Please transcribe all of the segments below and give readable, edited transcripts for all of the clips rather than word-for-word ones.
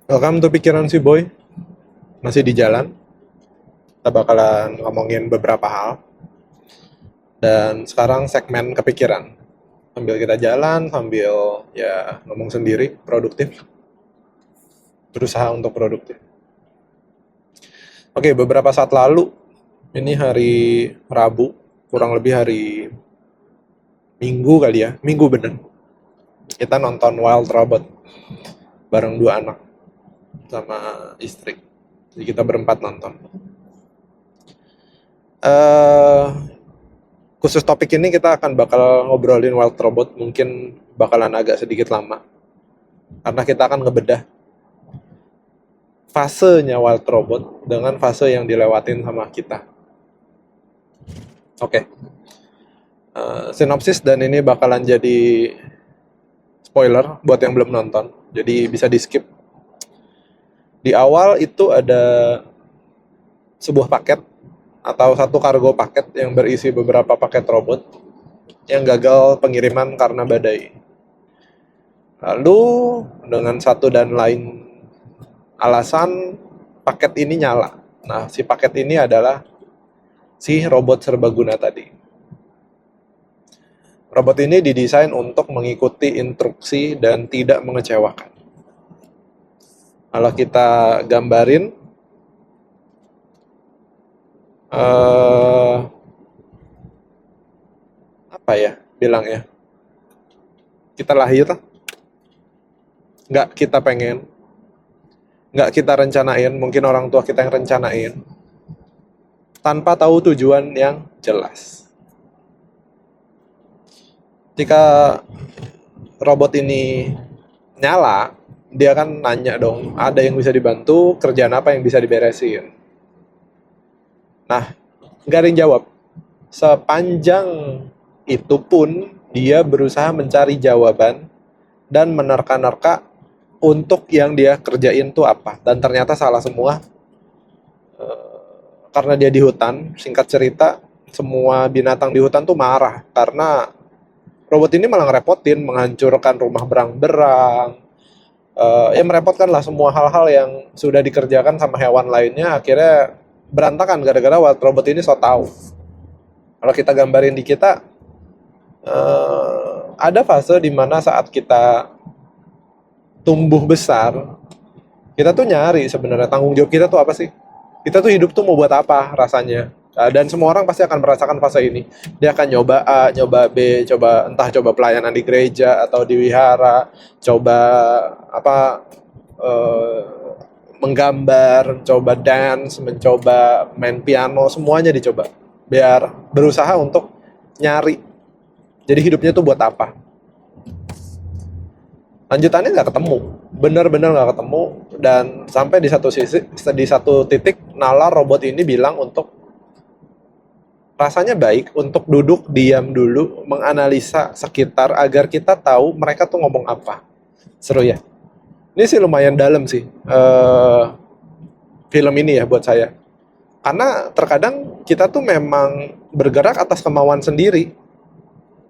Welcome to Pikiran Si Boy. Masih di jalan. Kita bakalan ngomongin beberapa hal. Dan sekarang segmen kepikiran. Sambil kita jalan, sambil ya ngomong sendiri, produktif. Berusaha untuk produktif. Oke, beberapa saat lalu, ini hari Rabu, kurang lebih hari Minggu kali ya, Minggu bener. Kita nonton Wild Robot bareng dua anak sama istri. Jadi kita berempat nonton. eh Khusus topik ini kita akan bakal ngobrolin Wild Robot, mungkin bakalan agak sedikit lama karena kita akan ngebedah fasenya Wild Robot dengan fase yang dilewatin sama kita. Oke. Sinopsis dan ini bakalan jadi spoiler buat yang belum nonton, jadi bisa di skip. Di awal itu ada sebuah paket atau satu kargo paket yang berisi beberapa paket robot yang gagal pengiriman karena badai. Lalu dengan satu dan lain alasan paket ini nyala. Nah, si paket ini adalah si robot serbaguna tadi. Robot ini didesain untuk mengikuti instruksi dan tidak mengecewakan. Kalau kita gambarin, eh, apa ya bilangnya? Kita lahir, nggak kita pengen, nggak kita rencanain, mungkin orang tua kita yang rencanain, tanpa tahu tujuan yang jelas. Jika robot ini nyala, dia kan nanya dong, ada yang bisa dibantu, kerjaan apa yang bisa diberesin. Nah, nggak ada yang jawab. Sepanjang itu pun, dia berusaha mencari jawaban dan menerka-nerka untuk yang dia kerjain tuh apa. Dan ternyata salah semua, karena dia di hutan. Singkat cerita, semua binatang di hutan tuh marah karena robot ini malah ngerepotin, menghancurkan rumah berang-berang, ya merepotkan lah semua hal-hal yang sudah dikerjakan sama hewan lainnya, akhirnya berantakan gara-gara robot ini so tau. Kalau kita gambarin di kita, ada fase di mana saat kita tumbuh besar, kita tuh nyari sebenarnya tanggung jawab kita tuh apa sih? Kita tuh hidup tuh mau buat apa rasanya? Dan semua orang pasti akan merasakan fase ini. Dia akan nyoba A, nyoba B, coba pelayanan di gereja atau di wihara, coba apa, eh, menggambar, coba dance, mencoba main piano, semuanya dicoba. Biar berusaha untuk nyari. Jadi hidupnya tuh buat apa? Lanjutannya nggak ketemu, bener-bener nggak ketemu. Dan sampai di satu titik nalar robot ini bilang untuk rasanya baik untuk duduk diam dulu, menganalisa sekitar agar kita tahu mereka tuh ngomong apa. Seru ya. Ini sih lumayan dalam sih, film ini ya buat saya, karena terkadang kita tuh memang bergerak atas kemauan sendiri.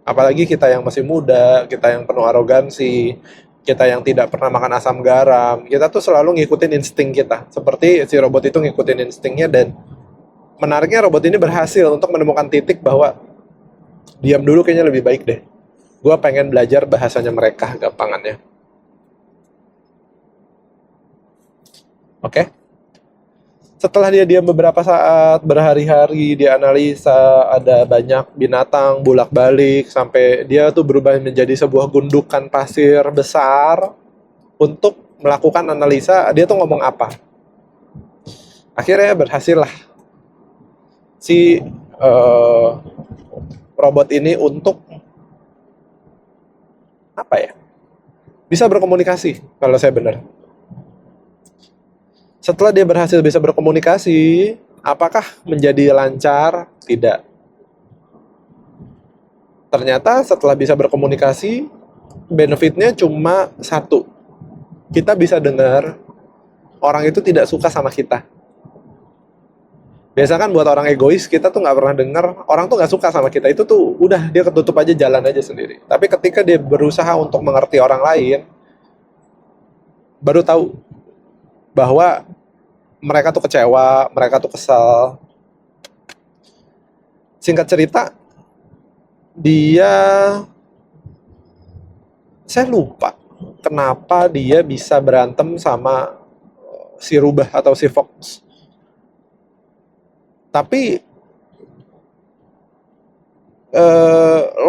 Apalagi kita yang masih muda, kita yang penuh arogansi, kita yang tidak pernah makan asam garam, kita tuh selalu ngikutin insting kita. Seperti si robot itu ngikutin instingnya, dan menariknya robot ini berhasil untuk menemukan titik bahwa diam dulu kayaknya lebih baik deh. Gue pengen belajar bahasanya mereka, gampangannya. Oke? Setelah dia diam beberapa saat, berhari-hari, dia analisa, ada banyak binatang bolak-balik, sampai dia tuh berubah menjadi sebuah gundukan pasir besar untuk melakukan analisa, dia tuh ngomong apa. Akhirnya berhasil lah si robot ini untuk apa ya, bisa berkomunikasi kalau saya benar. Setelah dia berhasil bisa berkomunikasi, apakah menjadi lancar? Tidak. Ternyata setelah bisa berkomunikasi, benefitnya cuma satu. Kita bisa dengar orang itu tidak suka sama kita. Biasa kan buat orang egois, kita tuh nggak pernah dengar orang tuh nggak suka sama kita. Itu tuh udah, dia ketutup aja, jalan aja sendiri. Tapi ketika dia berusaha untuk mengerti orang lain, baru tahu bahwa mereka tuh kecewa, mereka tuh kesal. Singkat cerita, dia saya lupa kenapa dia bisa berantem sama si Rubah atau si Fox. Tapi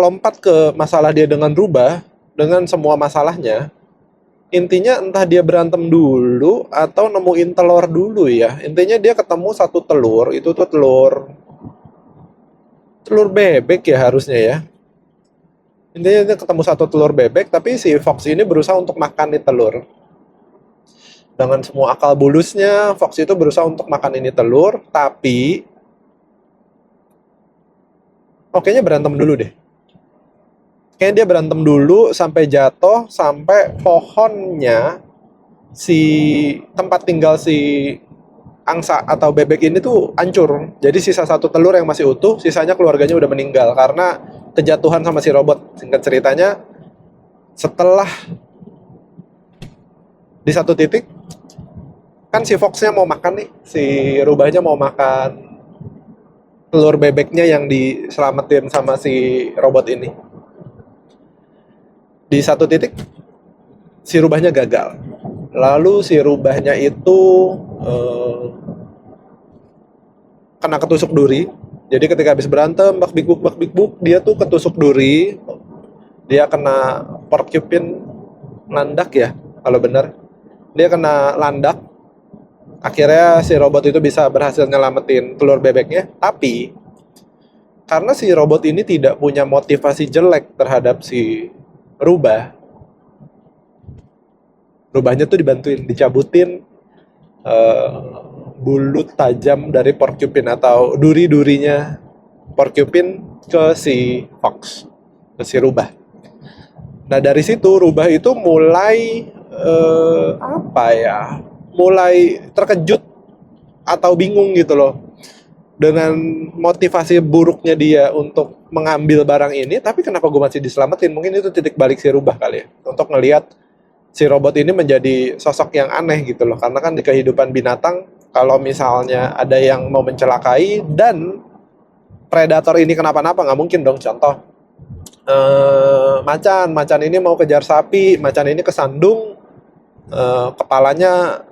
lompat ke masalah dia dengan Rubah, dengan semua masalahnya, intinya entah dia berantem dulu atau nemuin telur dulu ya. Intinya dia ketemu satu telur, itu tuh telur telur bebek ya harusnya ya. Intinya dia ketemu satu telur bebek, tapi si Fox ini berusaha untuk makan nih telur. Dengan semua akal bulusnya, Fox itu berusaha untuk makan ini telur, tapi kayaknya berantem dulu deh. Kayaknya dia berantem dulu sampai jatuh, sampai pohonnya si tempat tinggal si angsa atau bebek ini tuh hancur. Jadi sisa satu telur yang masih utuh, sisanya keluarganya udah meninggal karena kejatuhan sama si robot. Singkat ceritanya, setelah di satu titik kan si Foxnya mau makan nih, si rubahnya mau makan telur bebeknya yang diselamatin sama si robot ini. Di satu titik si rubahnya gagal. Lalu si rubahnya itu eh, kena ketusuk duri. Jadi ketika habis berantem, bak bik buk, dia tuh ketusuk duri. Dia kena porcupine landak ya, kalau benar. Dia kena landak. Akhirnya si robot itu bisa berhasil nyelamatin telur bebeknya. Tapi karena si robot ini tidak punya motivasi jelek terhadap si rubah, rubahnya tuh dibantuin, dicabutin eh, bulu tajam dari porcupine atau duri-durinya porcupine ke si Fox, ke si rubah. Nah dari situ rubah itu mulai apa ya, mulai terkejut atau bingung gitu loh dengan motivasi buruknya dia untuk mengambil barang ini, tapi kenapa gue masih diselamatin? Mungkin itu titik balik si rubah kali ya, untuk ngelihat si robot ini menjadi sosok yang aneh gitu loh. Karena kan di kehidupan binatang, kalau misalnya ada yang mau mencelakai dan predator ini kenapa-napa, nggak mungkin dong. Contoh, macan ini mau kejar sapi, macan ini kesandung, kepalanya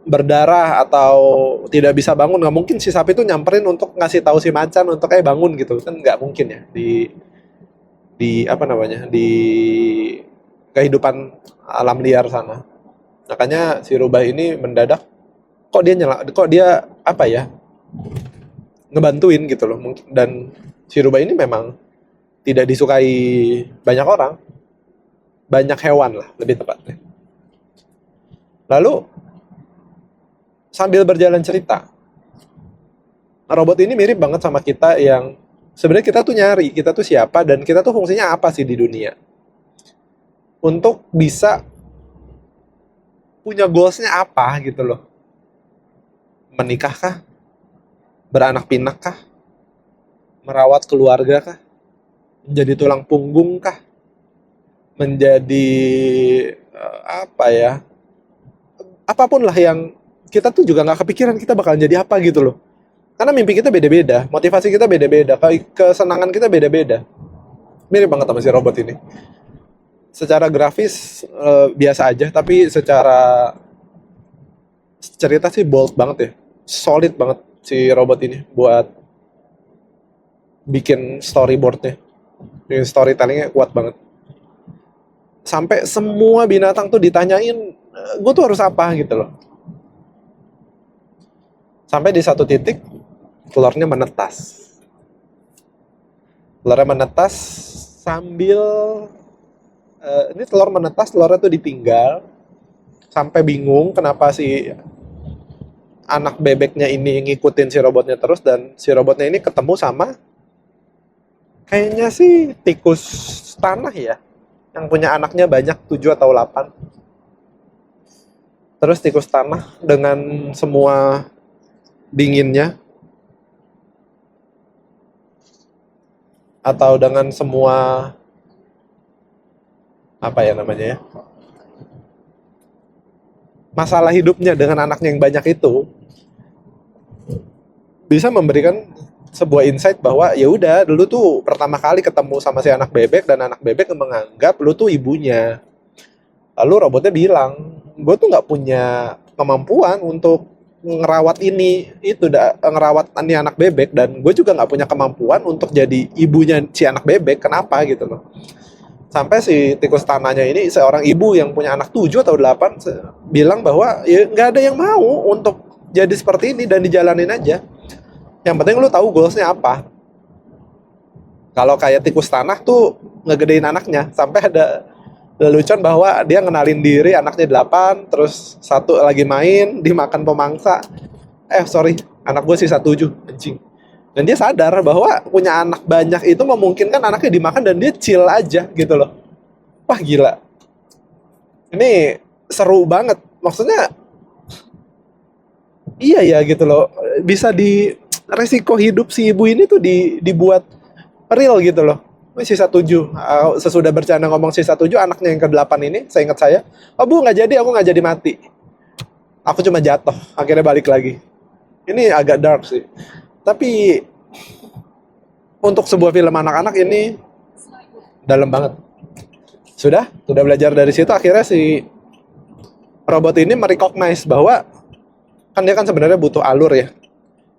berdarah atau tidak bisa bangun, nggak mungkin si sapi itu nyamperin untuk ngasih tahu si macan untuk bangun gitu kan, nggak mungkin ya di apa namanya, di kehidupan alam liar sana. Makanya si rubah ini mendadak kok dia apa ya, ngebantuin gitu loh. Dan si rubah ini memang tidak disukai banyak orang, banyak hewan lah lebih tepatnya. Lalu sambil berjalan cerita, robot ini mirip banget sama kita yang sebenarnya kita tuh nyari, kita tuh siapa dan kita tuh fungsinya apa sih di dunia. Untuk bisa punya goalsnya apa gitu loh. Menikah kah? Beranak pinak kah? Merawat keluarga kah? Menjadi tulang punggung kah? Menjadi apa ya? Apapun lah yang kita tuh juga nggak kepikiran kita bakalan jadi apa gitu loh. Karena mimpi kita beda-beda, motivasi kita beda-beda, kesenangan kita beda-beda. Mirip banget sama si robot ini. Secara grafis biasa aja, tapi secara cerita sih bold banget ya. Solid banget si robot ini buat bikin storyboardnya. Bikin storytellingnya kuat banget. Sampai semua binatang tuh ditanyain, gue tuh harus apa gitu loh. Sampai di satu titik, telurnya menetas. Telurnya menetas sambil ini telur menetas, telurnya tuh ditinggal. Sampai bingung kenapa si anak bebeknya ini ngikutin si robotnya terus, dan si robotnya ini ketemu sama kayaknya sih tikus tanah ya, yang punya anaknya banyak 7 atau 8. Terus tikus tanah dengan semua dinginnya atau dengan semua apa ya namanya ya, masalah hidupnya dengan anaknya yang banyak itu bisa memberikan sebuah insight bahwa ya udah dulu tuh pertama kali ketemu sama si anak bebek dan anak bebek menganggap lu tuh ibunya. Lalu robotnya bilang, gue tuh nggak punya kemampuan untuk ngerawat ini itu ngerawat ini anak bebek, dan gue juga nggak punya kemampuan untuk jadi ibunya si anak bebek. Kenapa gitu loh? Sampai si tikus tanahnya ini, seorang ibu yang punya anak 7 atau 8 bilang bahwa ya nggak ada yang mau untuk jadi seperti ini dan dijalanin aja. Yang penting lu tahu goalsnya apa. Kalau kayak tikus tanah tuh ngegedein anaknya sampai ada lelucon bahwa dia ngenalin diri anaknya 8, terus satu lagi main dimakan pemangsa. Sorry, anak gue sisa 7, anjing. Dan dia sadar bahwa punya anak banyak itu memungkinkan anaknya dimakan dan dia chill aja gitu loh. Wah gila. Ini seru banget. Maksudnya iya ya gitu loh. Bisa di resiko hidup si ibu ini tuh dibuat real gitu loh. Sisa 7. Sesudah bercanda ngomong sisa 7, anaknya yang ke-8 ini, saya ingat saya, oh bu nggak jadi, aku nggak jadi mati. Aku cuma jatuh, akhirnya balik lagi. Ini agak dark sih. Tapi untuk sebuah film anak-anak ini dalam banget. Sudah belajar dari situ, akhirnya si robot ini merecognize bahwa kan dia kan sebenarnya butuh alur ya.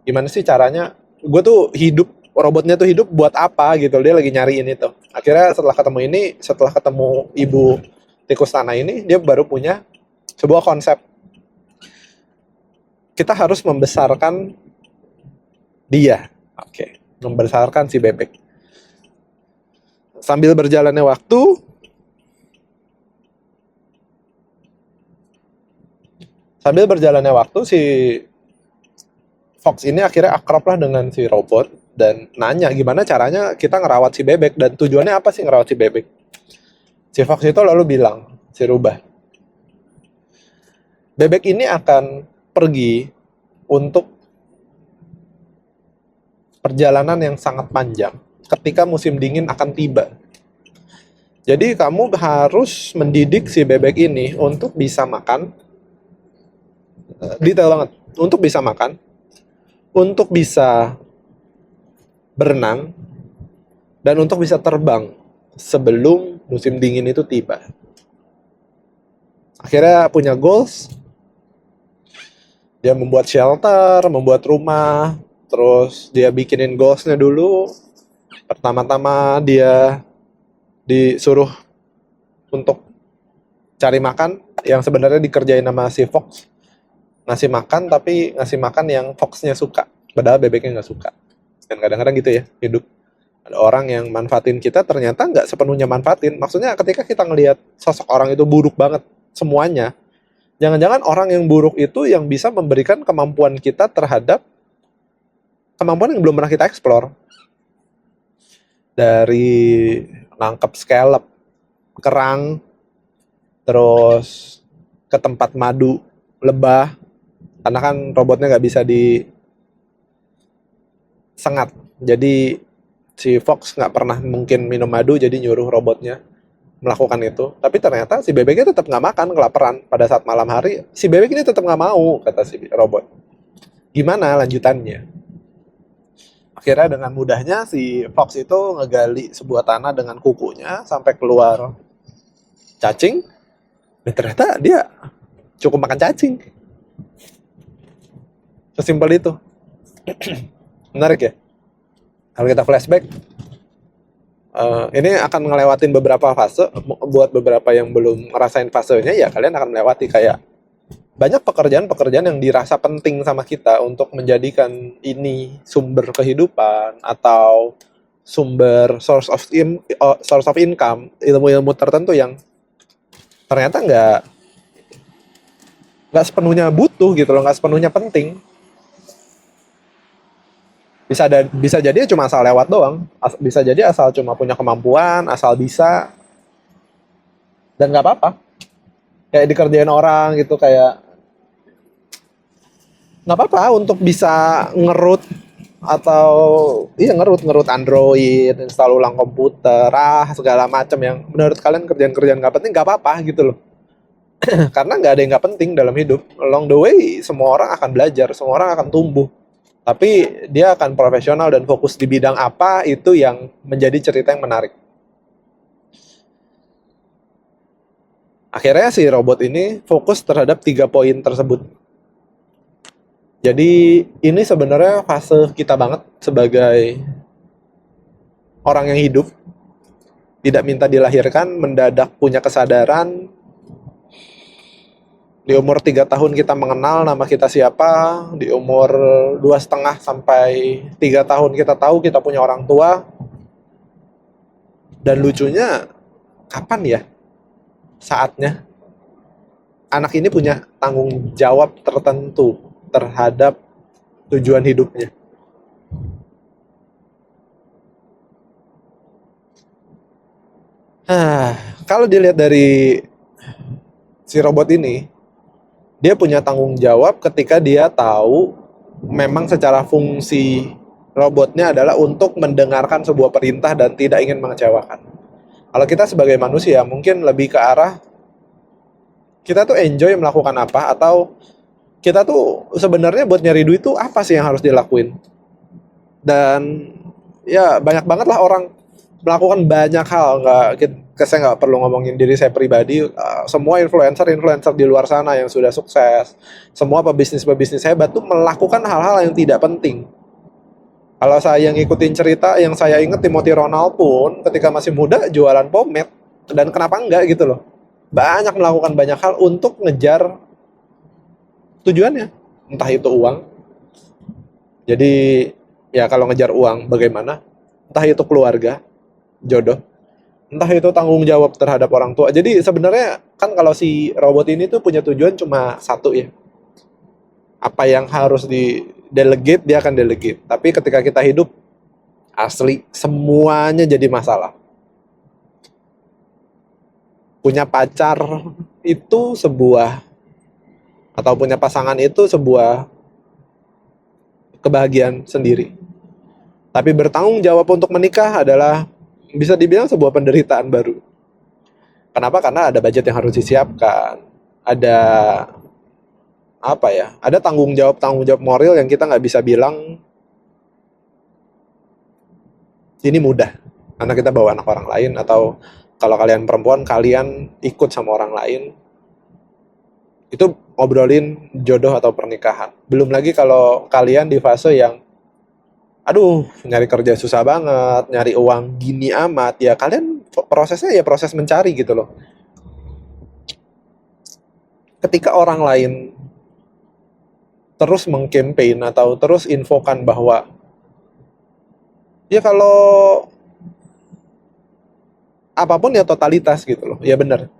Gimana sih caranya? Gue tuh hidup, robotnya tuh hidup buat apa gitu. Dia lagi nyariin itu. Akhirnya setelah ketemu ibu tikus tanah ini, dia baru punya sebuah konsep. Kita harus membesarkan dia. Oke. Membesarkan si bebek. Sambil berjalannya waktu, si Fox ini akhirnya akrab lah dengan si robot dan nanya gimana caranya kita ngerawat si bebek dan tujuannya apa sih ngerawat si bebek. Si Fox itu lalu bilang, si rubah, bebek ini akan pergi untuk perjalanan yang sangat panjang ketika musim dingin akan tiba. Jadi kamu harus mendidik si bebek ini untuk bisa makan, detail banget, untuk bisa makan, untuk bisa berenang, dan untuk bisa terbang sebelum musim dingin itu tiba. Akhirnya punya goals, dia membuat shelter, membuat rumah, terus dia bikinin goalsnya dulu. Pertama-tama dia disuruh untuk cari makan, yang sebenarnya dikerjain sama si Fox. Ngasih makan, tapi ngasih makan yang Foxnya suka, padahal bebeknya nggak suka. Dan kadang-kadang gitu ya hidup. Ada orang yang manfaatin kita, ternyata nggak sepenuhnya manfaatin. Maksudnya ketika kita ngelihat sosok orang itu buruk banget semuanya, jangan-jangan orang yang buruk itu yang bisa memberikan kemampuan kita terhadap kemampuan yang belum pernah kita explore. Dari nangkep scallop, kerang, terus ke tempat madu lebah, karena kan robotnya nggak bisa disengat. Jadi si Fox nggak pernah mungkin minum madu, jadi nyuruh robotnya melakukan itu. Tapi ternyata si bebeknya tetap nggak makan, kelaparan. Pada saat malam hari, si bebek ini tetap nggak mau, kata si robot. Gimana lanjutannya? Akhirnya dengan mudahnya si Fox itu ngegali sebuah tanah dengan kukunya sampai keluar cacing. Dan ternyata dia cukup makan cacing. Sesimpel itu. Menarik ya? Kalau kita flashback, ini akan ngelewatin beberapa fase. Buat beberapa yang belum ngerasain fasenya, ya kalian akan melewati. Kayak banyak pekerjaan-pekerjaan yang dirasa penting sama kita untuk menjadikan ini sumber kehidupan atau sumber source of income, ilmu-ilmu tertentu yang ternyata nggak sepenuhnya butuh gitu loh, nggak sepenuhnya penting. Bisa jadi cuma asal lewat doang, bisa jadi asal cuma punya kemampuan, asal bisa, dan nggak apa-apa. Kayak dikerjain orang gitu, kayak nggak apa-apa untuk bisa ngerut atau ngerut Android, install ulang komputer, segala macam yang menurut kalian kerjaan-kerjaan nggak penting, nggak apa-apa gitu loh. Karena nggak ada yang nggak penting dalam hidup. Along the way, semua orang akan belajar, semua orang akan tumbuh. Tapi dia akan profesional dan fokus di bidang apa, itu yang menjadi cerita yang menarik. Akhirnya si robot ini fokus terhadap 3 poin tersebut. Jadi ini sebenarnya fase kita banget sebagai orang yang hidup, tidak minta dilahirkan, mendadak punya kesadaran. Di umur 3 tahun kita mengenal nama kita siapa, di umur 2,5 sampai 3 tahun kita tahu kita punya orang tua. Dan lucunya, kapan ya saatnya anak ini punya tanggung jawab tertentu terhadap tujuan hidupnya. Kalau dilihat dari si robot ini, dia punya tanggung jawab ketika dia tahu memang secara fungsi robotnya adalah untuk mendengarkan sebuah perintah dan tidak ingin mengecewakan. Kalau kita sebagai manusia mungkin lebih ke arah kita tuh enjoy melakukan apa, atau kita tuh sebenarnya buat nyari duit tuh apa sih yang harus dilakuin. Dan ya banyak banget lah orang melakukan banyak hal. Saya nggak perlu ngomongin diri saya pribadi. Semua influencer di luar sana yang sudah sukses, semua pebisnis hebat tuh melakukan hal-hal yang tidak penting. Kalau saya ngikutin cerita, yang saya ingat Timothy Ronald pun ketika masih muda jualan pomade, dan kenapa enggak gitu loh. Melakukan banyak hal untuk ngejar tujuannya, entah itu uang. Jadi ya kalau ngejar uang bagaimana, entah itu keluarga, jodoh, entah itu tanggung jawab terhadap orang tua. Jadi sebenarnya kan kalau si robot ini tuh punya tujuan cuma satu ya. Apa yang harus di delegate, dia akan delegate. Tapi ketika kita hidup, asli semuanya jadi masalah. Punya pacar itu sebuah, atau punya pasangan itu sebuah kebahagiaan sendiri. Tapi bertanggung jawab untuk menikah adalah bisa dibilang sebuah penderitaan baru. Kenapa? Karena ada budget yang harus disiapkan, ada apa ya? Ada tanggung jawab moral yang kita nggak bisa bilang ini mudah karena kita bawa anak orang lain, atau kalau kalian perempuan kalian ikut sama orang lain. Itu ngobrolin jodoh atau pernikahan. Belum lagi kalau kalian di fase yang aduh, nyari kerja susah banget, nyari uang gini amat, ya kalian prosesnya ya proses mencari gitu loh. Ketika orang lain terus mengkampanye atau terus infokan bahwa ya kalau apapun ya totalitas gitu loh, ya benar.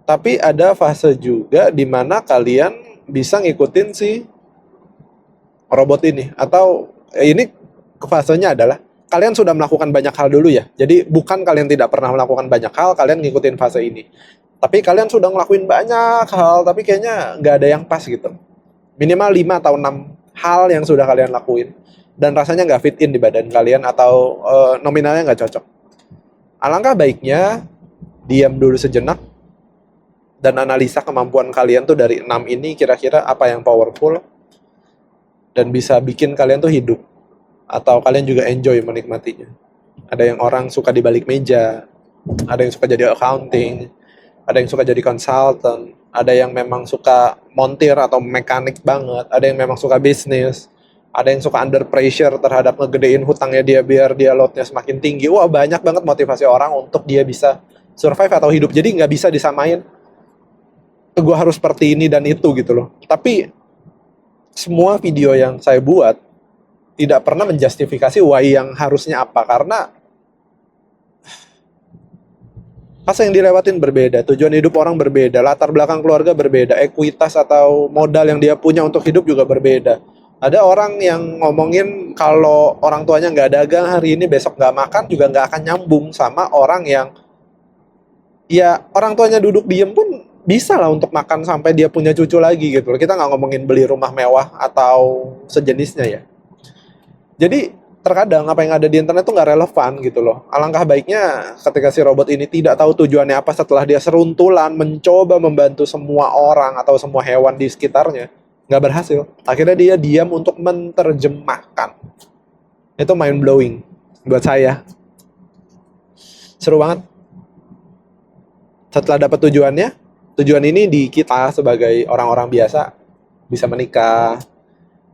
Tapi ada fase juga di mana kalian bisa ngikutin si robot ini, atau ini fasenya adalah kalian sudah melakukan banyak hal dulu ya. Jadi bukan kalian tidak pernah melakukan banyak hal, kalian ngikutin fase ini. Tapi kalian sudah ngelakuin banyak hal, tapi kayaknya nggak ada yang pas gitu. Minimal 5 atau 6 hal yang sudah kalian lakuin, dan rasanya nggak fit in di badan kalian, atau nominalnya nggak cocok. Alangkah baiknya diam dulu sejenak, dan analisa kemampuan kalian tuh dari 6 ini kira-kira apa yang powerful, dan bisa bikin kalian tuh hidup, atau kalian juga enjoy menikmatinya. Ada yang orang suka di balik meja, ada yang suka jadi accounting, ada yang suka jadi consultant, ada yang memang suka montir atau mekanik banget, ada yang memang suka bisnis, ada yang suka under pressure terhadap ngegedein hutangnya dia biar dia loadnya semakin tinggi. Wah, banyak banget motivasi orang untuk dia bisa survive atau hidup. Jadi nggak bisa disamain gue harus seperti ini dan itu gitu loh. Tapi semua video yang saya buat tidak pernah menjustifikasi why yang harusnya apa, karena fase yang dilewatin berbeda, tujuan hidup orang berbeda, latar belakang keluarga berbeda, ekuitas atau modal yang dia punya untuk hidup juga berbeda. Ada orang yang ngomongin kalau orang tuanya nggak dagang hari ini, besok nggak makan, juga nggak akan nyambung sama orang yang ya orang tuanya duduk diem pun bisa lah untuk makan sampai dia punya cucu lagi gitu. Kita nggak ngomongin beli rumah mewah atau sejenisnya ya. Jadi terkadang apa yang ada di internet tuh nggak relevan gitu loh. Alangkah baiknya ketika si robot ini tidak tahu tujuannya apa setelah dia seruntulan mencoba membantu semua orang atau semua hewan di sekitarnya, nggak berhasil. Akhirnya dia diam untuk menerjemahkan. Itu mind blowing buat saya. Seru banget. Setelah dapat tujuannya, tujuan ini di kita sebagai orang-orang biasa bisa menikah,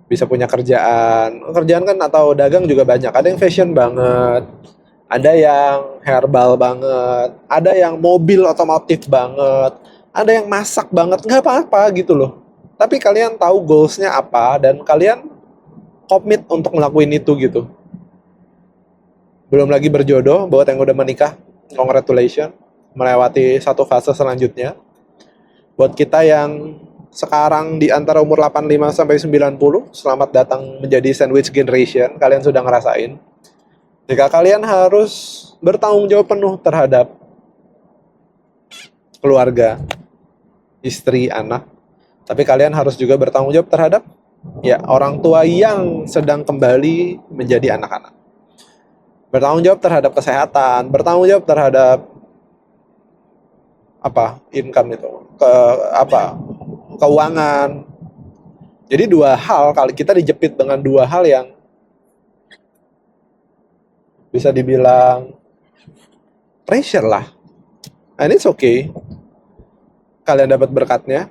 bisa punya kerjaan. Kerjaan kan atau dagang juga banyak. Ada yang fashion banget, ada yang herbal banget, ada yang mobil otomotif banget, ada yang masak banget. Nggak apa-apa gitu loh. Tapi kalian tahu goalsnya apa dan kalian komit untuk ngelakuin itu gitu. Belum lagi berjodoh buat yang udah menikah, congratulations, melewati satu fase selanjutnya. Buat kita yang sekarang di antara umur 85 sampai 90, selamat datang menjadi sandwich generation. Kalian sudah ngerasain. Jika kalian harus bertanggung jawab penuh terhadap keluarga, istri, anak, tapi kalian harus juga bertanggung jawab terhadap ya orang tua yang sedang kembali menjadi anak-anak. Bertanggung jawab terhadap kesehatan, bertanggung jawab terhadap income itu, keuangan. Jadi dua hal, kali kita dijepit dengan dua hal yang bisa dibilang pressure lah. And it's okay. Kalian dapat berkatnya,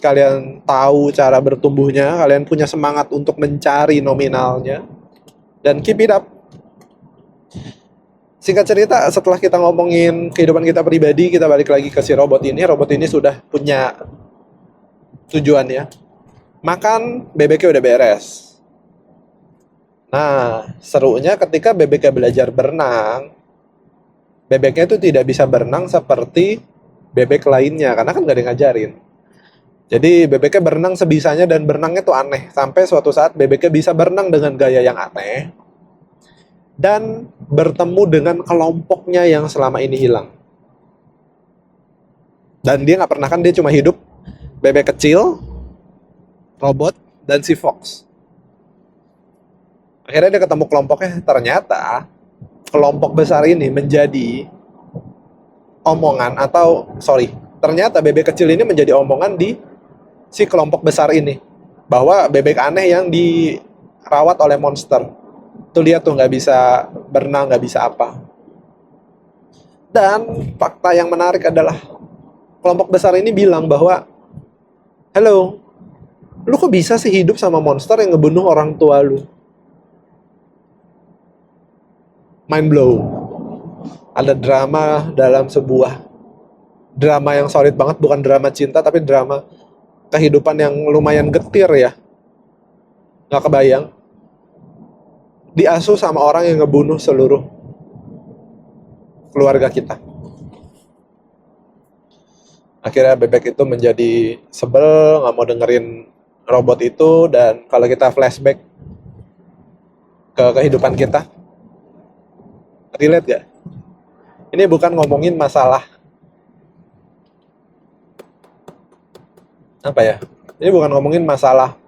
kalian tahu cara bertumbuhnya, kalian punya semangat untuk mencari nominalnya, dan keep it up. Singkat cerita, setelah kita ngomongin kehidupan kita pribadi, kita balik lagi ke si robot ini. Robot ini sudah punya tujuannya. Makan, bebeknya udah beres. Nah, serunya ketika bebeknya belajar berenang, bebeknya itu tidak bisa berenang seperti bebek lainnya, karena kan gak ada yang ngajarin. Jadi bebeknya berenang sebisanya dan berenangnya tuh aneh. Sampai suatu saat bebeknya bisa berenang dengan gaya yang aneh. Dan bertemu dengan kelompoknya yang selama ini hilang. Dan dia gak pernah, kan dia cuma hidup bebek kecil, robot, dan si Fox. Akhirnya dia ketemu kelompoknya, ternyata kelompok besar ini menjadi omongan ternyata bebek kecil ini menjadi omongan di si kelompok besar ini. Bahwa bebek aneh yang dirawat oleh monster. Tuh lihat tuh, nggak bisa berenang, nggak bisa apa. Dan fakta yang menarik adalah kelompok besar ini bilang bahwa, hello, lu kok bisa sih hidup sama monster yang ngebunuh orang tua lu? Mind blow. Ada drama dalam sebuah drama yang solid banget, bukan drama cinta tapi drama kehidupan yang lumayan getir ya. Nggak kebayang. Diasuh sama orang yang ngebunuh seluruh keluarga kita. Akhirnya bebek itu menjadi sebel, nggak mau dengerin robot itu. Dan kalau kita flashback ke kehidupan kita, relate gak? Ini bukan ngomongin masalah ini bukan ngomongin masalah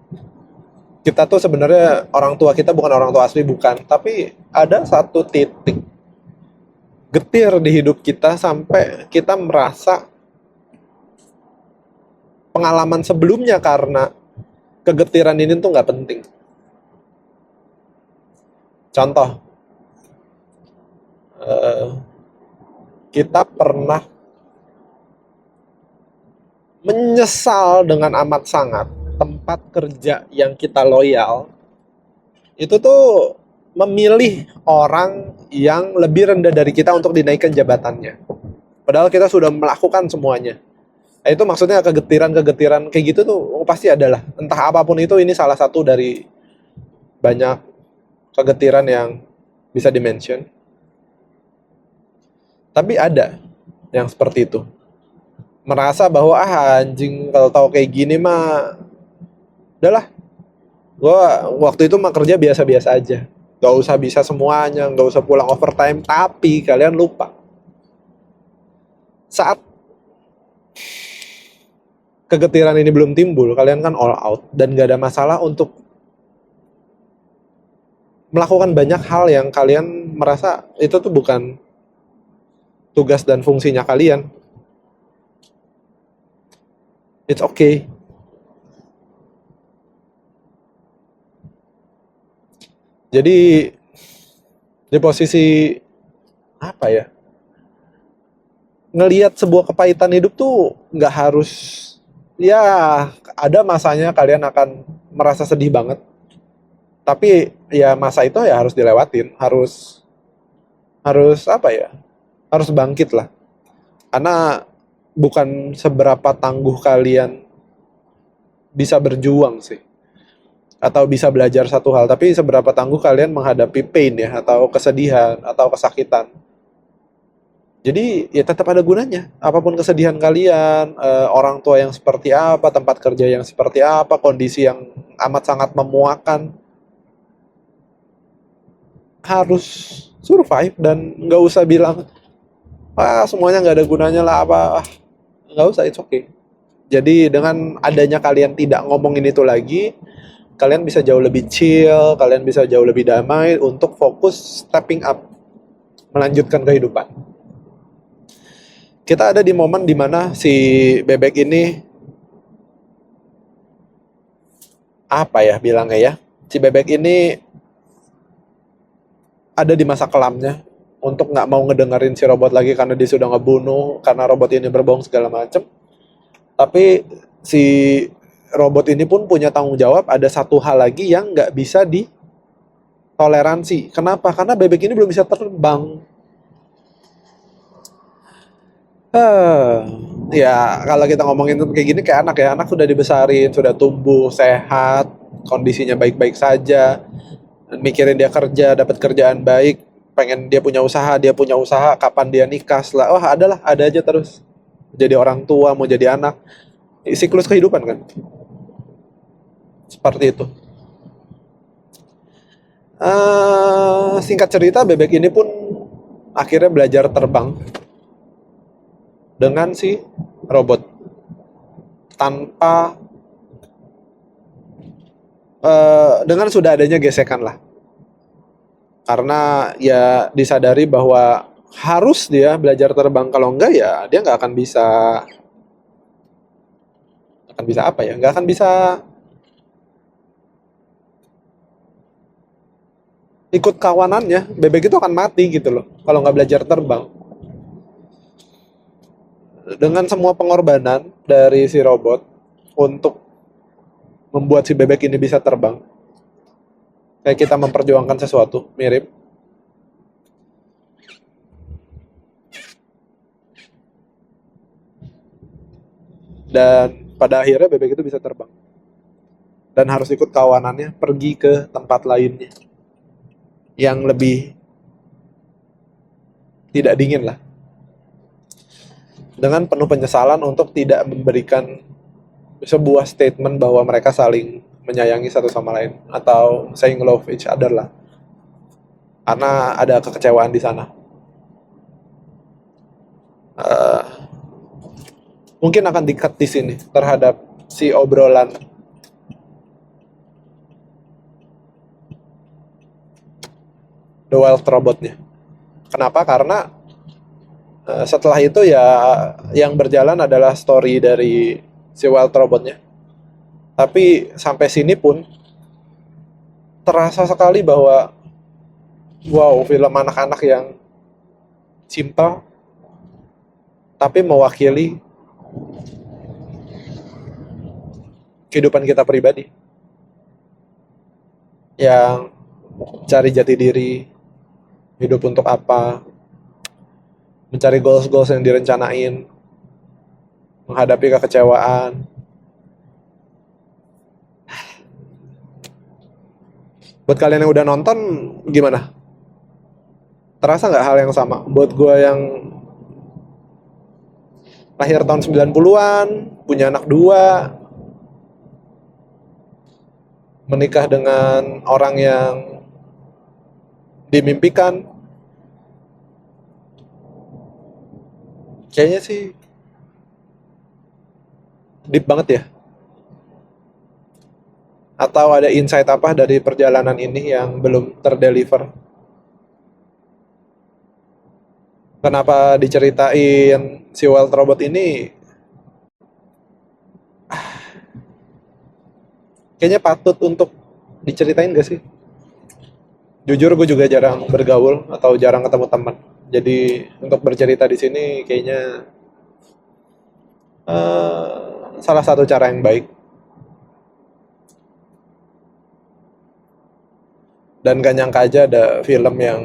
kita tuh sebenarnya orang tua kita bukan orang tua asli, bukan. Tapi ada satu titik getir di hidup kita sampai kita merasa pengalaman sebelumnya karena kegetiran ini tuh nggak penting. Contoh, kita pernah menyesal dengan amat sangat tempat kerja yang kita loyal itu tuh memilih orang yang lebih rendah dari kita untuk dinaikkan jabatannya. Padahal kita sudah melakukan semuanya. Nah, itu maksudnya kegetiran kayak gitu tuh pasti adalah. Entah apapun itu, ini salah satu dari banyak kegetiran yang bisa dimention. Tapi ada yang seperti itu. Merasa bahwa anjing kalau tahu kayak gini mah udahlah, gue waktu itu mah kerja biasa-biasa aja, gak usah bisa semuanya, gak usah pulang overtime. Tapi kalian lupa, saat kegetiran ini belum timbul, kalian kan all out dan gak ada masalah untuk melakukan banyak hal yang kalian merasa itu tuh bukan tugas dan fungsinya kalian. It's okay. Jadi di posisi apa ya? Ngelihat sebuah kepahitan hidup tuh nggak harus, ya ada masanya kalian akan merasa sedih banget. Tapi ya masa itu ya harus dilewatin, harus harus apa ya? Harus bangkit lah. Karena bukan seberapa tangguh kalian bisa berjuang sih atau bisa belajar satu hal, tapi seberapa tangguh kalian menghadapi pain ya atau kesedihan atau kesakitan. Jadi ya tetap ada gunanya. Apapun kesedihan kalian, orang tua yang seperti apa, tempat kerja yang seperti apa, kondisi yang amat sangat memuakan, harus survive dan nggak usah bilang, ah semuanya nggak ada gunanya lah apa, nggak usah, it's okay. Jadi dengan adanya kalian tidak ngomongin itu lagi, kalian bisa jauh lebih chill, kalian bisa jauh lebih damai untuk fokus stepping up, melanjutkan kehidupan. Kita ada di momen dimana si bebek ini, apa ya bilangnya ya, si bebek ini ada di masa kelamnya untuk nggak mau ngedengerin si robot lagi karena dia sudah ngebunuh, karena robot ini berbohong segala macem. Tapi si robot ini pun punya tanggung jawab, ada satu hal lagi yang nggak bisa ditoleransi. Kenapa? Karena bebek ini belum bisa terbang. Eh, ya kalau kita ngomongin kayak gini kayak anak ya, anak sudah dibesarin, sudah tumbuh sehat, kondisinya baik-baik saja, mikirin dia kerja, dapat kerjaan baik, pengen dia punya usaha, kapan dia nikah, lah, wah adalah ada aja terus. Jadi orang tua, mau jadi anak, siklus kehidupan kan, seperti itu. Singkat cerita, bebek ini pun akhirnya belajar terbang dengan si robot tanpa dengan sudah adanya gesekan lah, karena ya disadari bahwa harus dia belajar terbang, kalau enggak ya dia nggak akan bisa apa ya, nggak akan bisa ikut kawanannya. Bebek itu akan mati gitu loh kalau nggak belajar terbang. Dengan semua pengorbanan dari si robot untuk membuat si bebek ini bisa terbang, kayak kita memperjuangkan sesuatu mirip. Dan pada akhirnya bebek itu bisa terbang dan harus ikut kawanannya pergi ke tempat lainnya yang lebih tidak dingin lah, dengan penuh penyesalan untuk tidak memberikan sebuah statement bahwa mereka saling menyayangi satu sama lain atau saying love each other lah, karena ada kekecewaan di sana. Eh, Mungkin akan dikat di sini terhadap si obrolan The Wild Robotnya. Kenapa? Karena setelah itu ya yang berjalan adalah story dari si Wild Robotnya. Tapi sampai sini pun terasa sekali bahwa wow, film anak-anak yang simple tapi mewakili kehidupan kita pribadi, yang cari jati diri, hidup untuk apa, mencari goals-goals yang direncanain, menghadapi kekecewaan. Buat kalian yang udah nonton, gimana? Terasa nggak hal yang sama? Buat gue yang lahir tahun 90-an, punya anak dua, menikah dengan orang yang dimimpikan, kayaknya sih deep banget ya. Atau ada insight apa dari perjalanan ini yang belum terdeliver? Kenapa diceritain si Wild Robot ini kayaknya patut untuk diceritain gak sih? Jujur gue juga jarang bergaul atau jarang ketemu teman. Jadi untuk bercerita di sini kayaknya salah satu cara yang baik. Dan gak nyangka aja ada film yang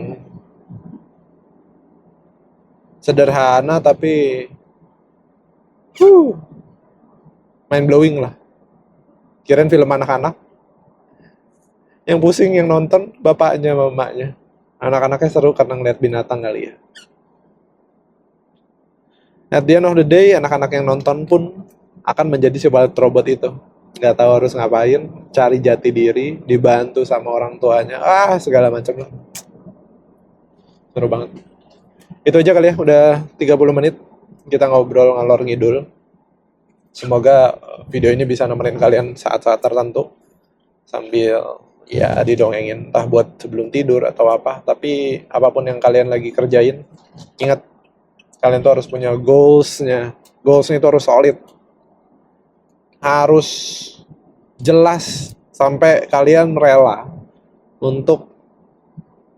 sederhana tapi mind blowing lah. Kirain film anak-anak, yang pusing yang nonton bapaknya mamanya. Anak-anaknya seru karena ngeliat binatang kali ya. At the end of the day, anak-anak yang nonton pun akan menjadi si Wild Robot itu. Nggak tahu harus ngapain, cari jati diri, dibantu sama orang tuanya, segala macam lah. Seru banget. Itu aja kali ya, udah 30 menit kita ngobrol ngalor ngidul. Semoga video ini bisa nemenin kalian saat-saat tertentu sambil ya didongengin, entah buat sebelum tidur atau apa. Tapi apapun yang kalian lagi kerjain, ingat kalian tuh harus punya goalsnya. Goalsnya itu harus solid, harus jelas sampai kalian rela untuk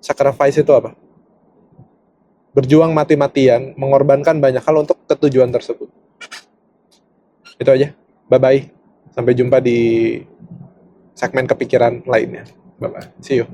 sacrifice itu apa? Berjuang mati-matian, mengorbankan banyak hal untuk ketujuan tersebut. Itu aja. Bye-bye. Sampai jumpa di segmen kepikiran lainnya. Bye-bye. See you.